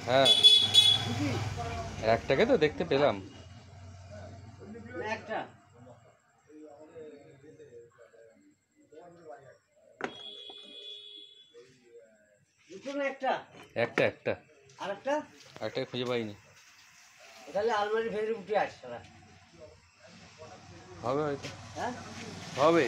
হ্যাঁ, একটাকে তো দেখতে পেলাম। একটা একটা একটা আর একটা একটাকে খুঁজে পাইনি। তাহলে আলমারি ফেরে উঠে আসছে হবে হয়তো, হ্যাঁ হবে।